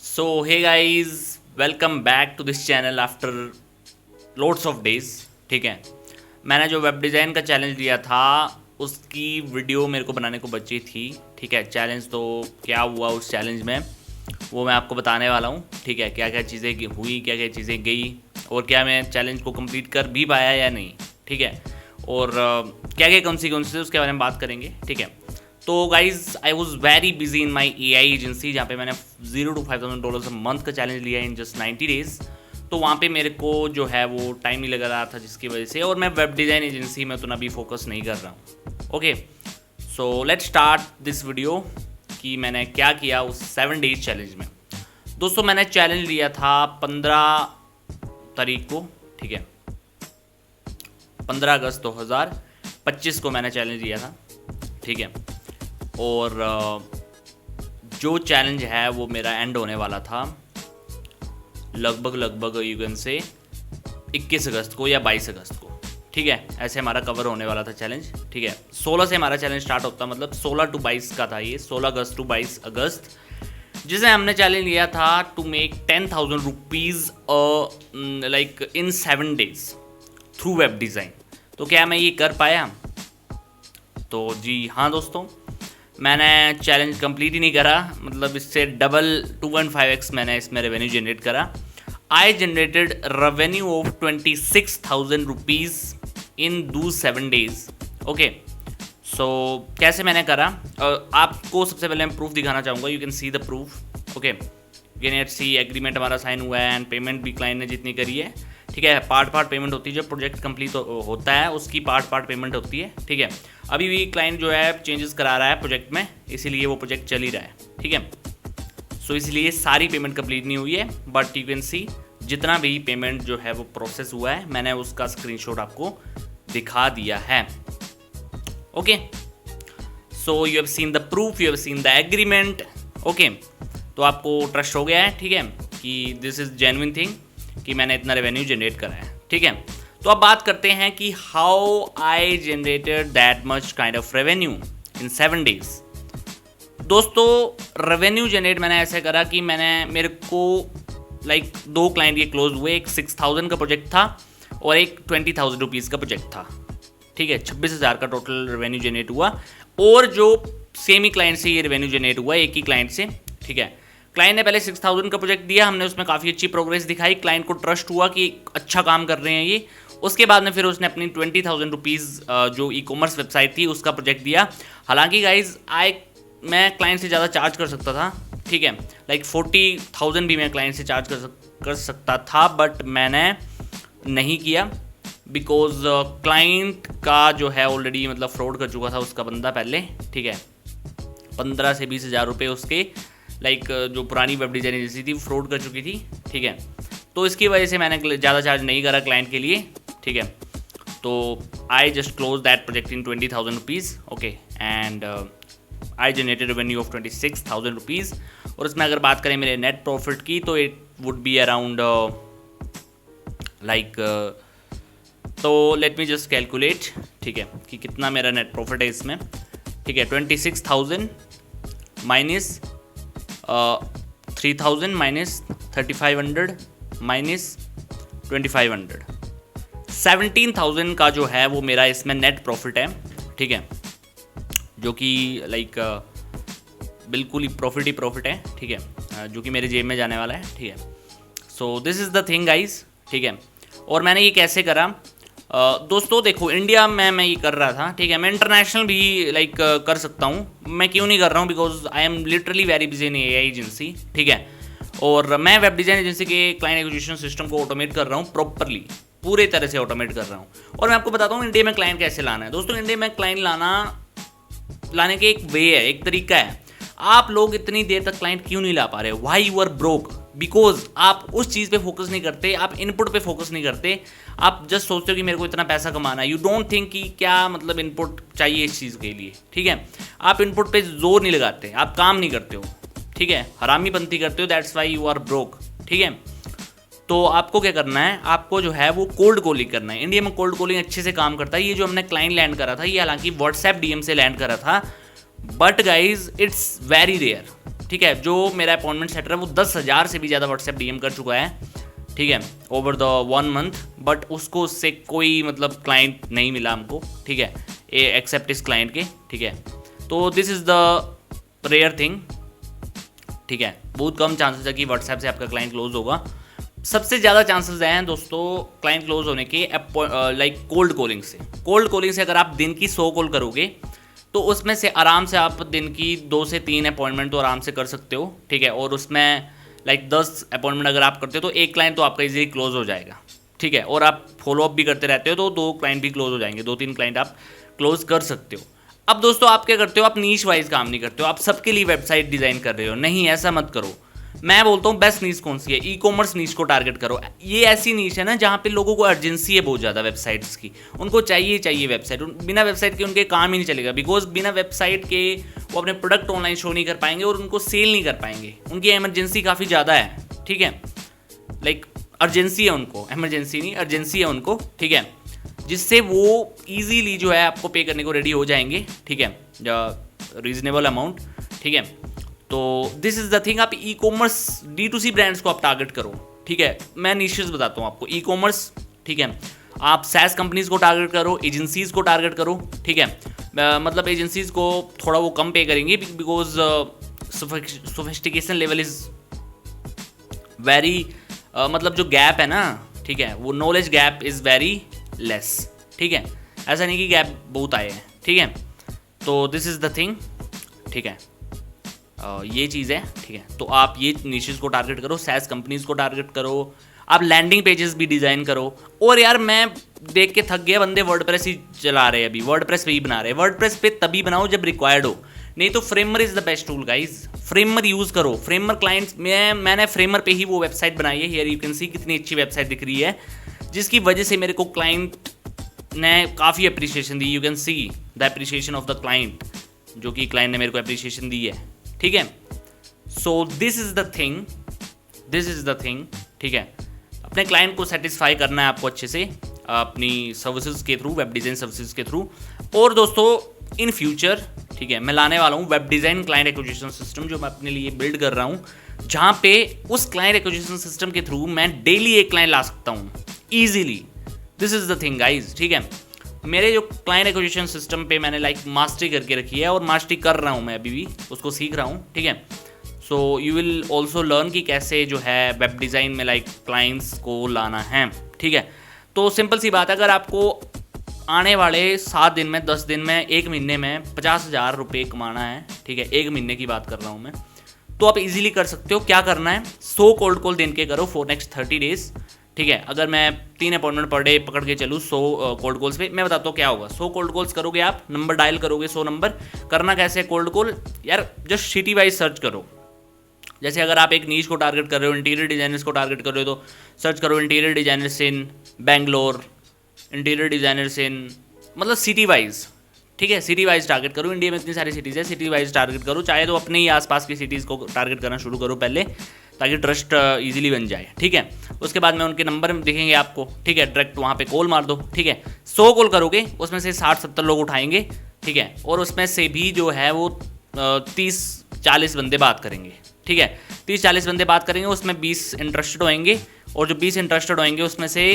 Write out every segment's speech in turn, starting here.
So hey guys, welcome back to this channel after loads of days. ठीक है, मैंने जो वेब डिज़ाइन का चैलेंज लिया था उसकी वीडियो मेरे को बनाने को बची थी। ठीक है, चैलेंज तो क्या हुआ उस चैलेंज में वो मैं आपको बताने वाला हूँ। ठीक है, क्या क्या चीज़ें हुई, क्या क्या चीज़ें गई और क्या मैं चैलेंज को कंप्लीट कर भी पाया या नहीं। ठीक है, और क्या क्या कॉन्सिक्वेंसेस उसके बारे में बात करेंगे। ठीक है, तो guys I was very busy in my AI agency, जहाँ पे मैंने $0 to $5,000 मंथ का चैलेंज लिया इन जस्ट 90 डेज। तो वहाँ पे मेरे को जो है वो टाइम नहीं लग रहा था, जिसकी वजह से, और मैं वेब डिज़ाइन एजेंसी में तो ना भी फोकस नहीं कर रहा हूँ। Okay, so let's start this video कि मैंने क्या किया उस 7 डेज चैलेंज में। दोस्तों, मैंने चैलेंज लिया था 15 तारीख को। ठीक है, 15 अगस्त 2025 को मैंने चैलेंज लिया था। ठीक है, और जो चैलेंज है वो मेरा एंड होने वाला था लगभग यू कैन से 21 अगस्त को या 22 अगस्त को। ठीक है, ऐसे हमारा कवर होने वाला था चैलेंज। ठीक है, 16 से हमारा चैलेंज स्टार्ट होता, मतलब 16 to 22 का था ये, 16 अगस्त टू 22 अगस्त, जिसे हमने चैलेंज लिया था to make 10,000 rupees like in 7 days through web design. तो क्या मैं ये कर पाया? तो जी हाँ दोस्तों, मैंने चैलेंज कंप्लीट ही नहीं करा, मतलब इससे डबल 2.5x मैंने इसमें रेवेन्यू जनरेट करा। I generated revenue of 26,000 rupees in दो 7 डेज। ओके, सो कैसे मैंने करा, आपको सबसे पहले मैं प्रूफ दिखाना चाहूँगा। You can see the proof. Okay, you can see agreement हमारा साइन हुआ है एंड पेमेंट भी क्लाइंट ने जितनी करी है। ठीक है, पार्ट पेमेंट होती है, जब प्रोजेक्ट कंप्लीट होता है उसकी पार्ट पेमेंट होती है। ठीक है, अभी भी क्लाइंट जो है चेंजेस करा रहा है प्रोजेक्ट में, इसीलिए वो प्रोजेक्ट चल ही रहा है। ठीक है, सो इसलिए सारी पेमेंट कंप्लीट नहीं हुई है, बट यू कैन सी जितना भी पेमेंट जो है वो प्रोसेस हुआ है, मैंने उसका स्क्रीनशॉट आपको दिखा दिया है। Okay, so you have seen the proof, you have seen the agreement. Okay, तो आपको ट्रस्ट हो गया है, ठीक है, कि दिस इज जेन्युइन थिंग कि मैंने इतना रेवेन्यू जनरेट करा है। ठीक है, तो अब बात करते हैं कि how I generated that much kind of revenue in 7 days. दोस्तों, रेवेन्यू जनरेट मैंने ऐसे करा कि मेरे को लाइक 2 क्लाइंट ये क्लोज हुए। एक 6,000 का प्रोजेक्ट था और एक 20,000 रुपीज़ का प्रोजेक्ट था। ठीक है, 26,000 का टोटल रेवेन्यू जनरेट हुआ, और जो सेम ही क्लाइंट से ये रेवेन्यू जनरेट हुआ, एक ही क्लाइंट से। ठीक है, क्लाइंट ने पहले 6,000 का प्रोजेक्ट दिया, हमने उसमें काफ़ी अच्छी प्रोग्रेस दिखाई, क्लाइंट को ट्रस्ट हुआ कि अच्छा काम कर रहे हैं ये। उसके बाद में फिर उसने अपनी 20,000 रुपीज़ जो ई-कॉमर्स वेबसाइट थी उसका प्रोजेक्ट दिया। हालांकि गाइज मैं क्लाइंट से ज़्यादा चार्ज कर सकता था। ठीक है, लाइक 40,000 भी मैं क्लाइंट से चार्ज कर सकता था, बट मैंने नहीं किया बिकॉज क्लाइंट का जो है ऑलरेडी मतलब फ्रॉड कर चुका था उसका बंदा पहले। ठीक है, 15 से 20,000 रुपये उसके लाइक जो पुरानी वेब डिज़ाइन एजेंसी थी फ्रॉड कर चुकी थी। ठीक है, तो इसकी वजह से मैंने ज़्यादा चार्ज नहीं करा क्लाइंट के लिए। ठीक है, तो I just close that project in 20,000 rupees. Okay, and I generated revenue of 26,000 rupees. और इसमें अगर बात करें मेरे नेट प्रॉफिट की, तो it would be around like, तो लेट मी जस्ट कैलकुलेट। ठीक है, कि कितना मेरा नेट प्रॉफिट है इसमें। ठीक है, 26,000 माइनस 3,000 माइनस 3,500 माइनस 2,500, 17,000 का जो है वो मेरा इसमें नेट प्रॉफिट है। ठीक है, जो कि लाइक बिल्कुल ही प्रॉफिट है। ठीक है, जो कि मेरे जेब में जाने वाला है। ठीक है, so this is the thing guys. ठीक है, और मैंने ये कैसे करा? दोस्तों देखो, इंडिया में मैं ये कर रहा था। ठीक है, मैं इंटरनेशनल भी लाइक कर सकता हूँ। मैं क्यों नहीं कर रहा हूँ? Because I am literally very busy in AI agency. ठीक है, और मैं वेब डिज़ाइन एजेंसी के क्लाइंट एक्विजिशन सिस्टम को ऑटोमेट कर रहा हूँ, प्रॉपरली पूरे तरह से ऑटोमेट कर रहा हूँ। और मैं आपको बताता हूँ इंडिया में क्लाइंट कैसे लाना है। दोस्तों, इंडिया में क्लाइंट लाने के एक वे है, एक तरीका है। आप लोग इतनी देर तक क्लाइंट क्यों नहीं ला पा रहे? Why you are broke? Because आप उस चीज़ पे फोकस नहीं करते, आप इनपुट पे फोकस नहीं करते। आप जस्ट सोचते हो कि मेरे को इतना पैसा कमाना है। यू डोंट थिंक कि क्या मतलब इनपुट चाहिए इस चीज़ के लिए। ठीक है, आप इनपुट पे जोर नहीं लगाते, आप काम नहीं करते हो। ठीक है, हरामीपंती करते हो, that's why you are broke. ठीक है, तो आपको क्या करना है? आपको जो है वो कोल्ड कॉलिंग करना है। इंडिया में कोल्ड कॉलिंग अच्छे से काम करता है। ये जो हमने क्लाइंट लैंड करा था, ये हालांकि व्हाट्सएप DM से लैंड करा था, but guys it's very rare. ठीक है, जो मेरा अपॉइंटमेंट सेटर है वो 10,000 से भी ज़्यादा व्हाट्सएप डीएम कर चुका है, ठीक है, ओवर द 1 मंथ, बट उसको उससे कोई मतलब क्लाइंट नहीं मिला हमको, ठीक है, एक्सेप्ट इस क्लाइंट के, ठीक है। तो this is the rare thing, ठीक है। बहुत कम चांसेस है कि व्हाट्सएप से आपका क्लाइंट क्लोज होगा। सबसे ज़्यादा चांसेस हैं दोस्तों क्लाइंट क्लोज होने के लाइक कोल्ड कॉलिंग से। कोल्ड कॉलिंग से अगर आप दिन की 100 कॉल करोगे तो उसमें से आराम से आप दिन की 2 से 3 अपॉइंटमेंट तो आराम से कर सकते हो, ठीक है। और उसमें लाइक 10 अपॉइंटमेंट अगर आप करते हो तो एक क्लाइंट तो आपका इजीली क्लोज हो जाएगा, ठीक है। और आप फॉलोअप भी करते रहते हो तो 2 क्लाइंट भी क्लोज हो जाएंगे, 2-3 क्लाइंट आप क्लोज कर सकते हो। अब दोस्तों आप क्या करते हो, आप नीश वाइज काम नहीं करते हो, आप सबके लिए वेबसाइट डिज़ाइन कर रहे हो। नहीं, ऐसा मत करो। मैं बोलता हूँ बेस्ट नीश कौन सी है, ई कॉमर्स नीश को टारगेट करो। ये ऐसी नीश है ना जहाँ पे लोगों को अर्जेंसी है बहुत ज़्यादा वेबसाइट्स की, उनको चाहिए वेबसाइट। बिना वेबसाइट के उनके काम ही नहीं चलेगा, बिकॉज बिना वेबसाइट के वो अपने प्रोडक्ट ऑनलाइन शो नहीं कर पाएंगे और उनको सेल नहीं कर पाएंगे। उनकी इमरजेंसी काफ़ी ज़्यादा है, ठीक है, लाइक अर्जेंसी है उनको, इमरजेंसी नहीं, अर्जेंसी है उनको, ठीक है, जिससे वो ईजीली जो है आपको पे करने को रेडी हो जाएंगे, ठीक है, रीजनेबल अमाउंट, ठीक है। तो दिस इज़ द थिंग, आप ई कॉमर्स D2C ब्रांड्स को आप टारगेट करो, ठीक है। मैं निशेस बताता हूँ आपको, ई कॉमर्स, ठीक है, आप सैस कंपनीज को टारगेट करो, एजेंसीज को टारगेट करो, ठीक है। मतलब एजेंसीज को थोड़ा वो कम पे करेंगे because sophistication level is very, मतलब जो गैप है ना, ठीक है, वो knowledge gap is very less, ठीक है। ऐसा नहीं कि गैप बहुत आए हैं, ठीक है। तो दिस इज़ द थिंग, ठीक है, ये चीज़ है, ठीक है। तो आप ये निशेस को टारगेट करो, सैस कंपनीज को टारगेट करो, आप लैंडिंग पेजेस भी डिज़ाइन करो। और यार मैं देख के थक गया, बंदे वर्डप्रेस ही चला रहे हैं, अभी वर्डप्रेस पे ही बना रहे हैं। वर्डप्रेस पे तभी बनाओ जब रिक्वायर्ड हो, नहीं तो framer is the best tool guys. Framer use करो, फ्रेमर क्लाइंट्स मैंने फ्रेमर पे ही वो वेबसाइट बनाई है, हियर यू कैन सी कितनी अच्छी वेबसाइट दिख रही है, जिसकी वजह से मेरे को क्लाइंट ने काफ़ी appreciation the. You can see the appreciation of the client, जो कि क्लाइंट ने मेरे को अप्रिसिएशन दी है, ठीक है। So this is the thing, ठीक है। अपने क्लाइंट को सेटिस्फाई करना है आपको अच्छे से अपनी सर्विसेज के थ्रू, वेब डिज़ाइन सर्विसेज के थ्रू। और दोस्तों इन फ्यूचर, ठीक है, मैं लाने वाला हूँ web design client acquisition system, जो मैं अपने लिए बिल्ड कर रहा हूँ, जहाँ पे उस क्लाइंट एक्विजिशन सिस्टम के थ्रू मैं डेली एक क्लाइंट ला सकता हूँ easily. This is the thing guys, ठीक है। मेरे जो क्लाइंट एक्विजिशन सिस्टम पे मैंने लाइक मास्टरी करके रखी है और मास्टरी कर रहा हूँ मैं अभी भी, उसको सीख रहा हूँ, ठीक है। So you will also learn कि कैसे जो है वेब डिज़ाइन में लाइक क्लाइंट्स को लाना है, ठीक है। तो सिंपल सी बात है, अगर आपको आने वाले 7 दिन में, 10 दिन में, 1 महीने में 50,000 रुपये कमाना है, ठीक है, 1 महीने की बात कर रहा हूँ मैं, तो आप इजीली कर सकते हो। क्या करना है, 100 कोल्ड कॉल दिन के करो फॉर नेक्स्ट 30 डेज, ठीक है। अगर मैं 3 अपॉइंटमेंट पर डे पकड़ के चलूँ 100 कोल्ड कॉल्स पे, मैं बताता हूँ क्या होगा। 100 कोल्ड कॉल्स करोगे आप, नंबर डायल करोगे 100 नंबर। करना कैसे है कोल्ड कॉल, यार जस्ट सिटी वाइज सर्च करो। जैसे अगर आप एक नीश को टारगेट कर रहे हो, इंटीरियर डिजाइनर्स को टारगेट कर रहे हो, तो सर्च करो इंटीरियर डिजाइनर्स इन बेंगलोर, इंटीरियर डिजाइनर्स इन, मतलब सिटी वाइज, ठीक है, सिटी वाइज टारगेट करो। इंडिया में इतनी सारी सिटीज़ है, सिटी वाइज टारगेट करो। चाहे तो अपने ही आसपास की सिटीज़ को टारगेट करना शुरू करो पहले, ताकि ट्रस्ट इजीली बन जाए, ठीक है। उसके बाद में उनके नंबर दिखेंगे आपको, ठीक है, डायरेक्ट वहाँ पे कॉल मार दो, ठीक है। 100 कॉल करोगे, उसमें से 60-70 लोग उठाएंगे, ठीक है, और उसमें से भी जो है वो 30-40 बंदे बात करेंगे, ठीक है। 30-40 बंदे बात करेंगे, उसमें 20 इंटरेस्टेड होंगे, और जो 20 इंटरेस्टेड होंगे उसमें से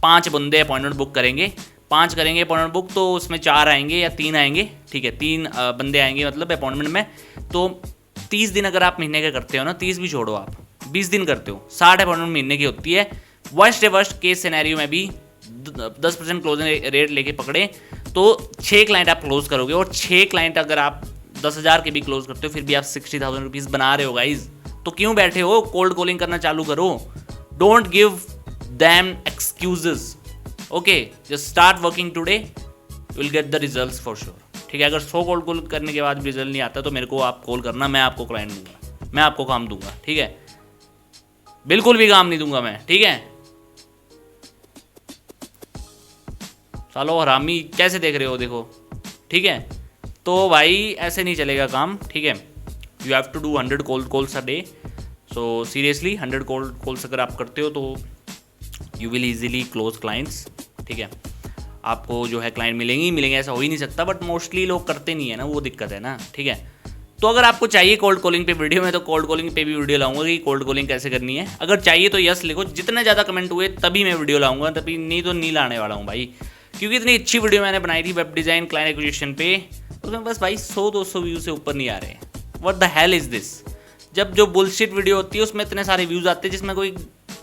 5 बंदे अपॉइंटमेंट बुक करेंगे। 5 करेंगे अपॉइंटमेंट बुक, तो उसमें 4 आएंगे या 3 आएंगे, ठीक है, 3 बंदे आएंगे मतलब अपॉइंटमेंट में। तो 30 दिन अगर आप महीने का करते हो ना, 30 भी छोड़ो, आप 20 दिन करते हो, 60 अपॉइंटमेंट महीने की होती है। वर्स्ट केस सिनेरियो में भी 10% क्लोजिंग रेट लेके पकड़े तो 6 क्लाइंट आप क्लोज करोगे। और 6 क्लाइंट अगर आप 10,000 के भी क्लोज करते हो, फिर भी आप 60,000 रुपीज़ बना रहे हो गाइज। तो क्यों बैठे हो, कोल्ड कॉलिंग करना चालू करो। Don't give them excuses, okay, just start working today, you will get the results for sure, ठीक है। अगर 100 कोल्ड कॉल करने के बाद भी रिजल्ट नहीं आता तो मेरे को आप कॉल करना, मैं आपको क्लाइंट दूंगा, मैं आपको काम दूंगा, ठीक है। बिल्कुल भी काम नहीं दूंगा मैं, ठीक है। सालो हरामी कैसे देख रहे हो, देखो, ठीक है। तो भाई ऐसे नहीं चलेगा काम, ठीक है। You have to do 100 cold calls a day. So seriously 100 cold calls अगर आप करते हो तो you will easily close clients, ठीक है। आपको जो है क्लाइंट मिलेंगे ही मिलेंगे, ऐसा हो ही नहीं सकता, बट मोस्टली लोग करते नहीं है ना, वो दिक्कत है ना, ठीक है। तो अगर आपको चाहिए कोल्ड कॉलिंग पे वीडियो में, तो कोल्ड कॉलिंग पे भी वीडियो लाऊंगा कि कोल्ड कॉलिंग कैसे करनी है। अगर चाहिए तो यस लिखो, जितने ज़्यादा कमेंट हुए तभी मैं वीडियो लाऊंगा, तभी नहीं तो नहीं लाने वाला हूँ भाई, क्योंकि इतनी अच्छी वीडियो मैंने बनाई थी वेब डिज़ाइन क्लाइंट एक्विजिशन पे, उसमें बस भाई 100-200 व्यू से ऊपर नहीं आ रहे। What the hell is this. जब जो बुलशिट वीडियो होती है उसमें इतने सारे व्यूज़ आते हैं, जिसमें कोई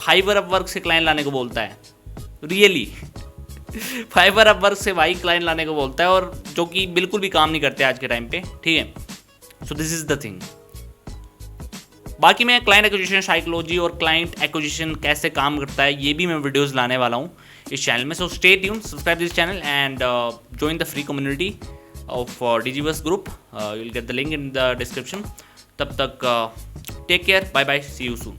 फाइवर अपवर्क से क्लाइंट लाने को बोलता है, रियली फाइवर अपवर्क से भाई क्लाइंट लाने को बोलता है, और जो कि बिल्कुल भी काम नहीं करते आज के टाइम पे, ठीक है। So this is the thing. बाकी मैं क्लाइंट एक्विजिशन साइकोलॉजी और क्लाइंट एक्विजिशन कैसे काम करता है ये भी मैं वीडियोस लाने वाला हूँ इस चैनल में। So stay tuned, subscribe this channel and join the free community of Digiverse group. You will get the link in the description. तब तक take care, bye bye, see you soon.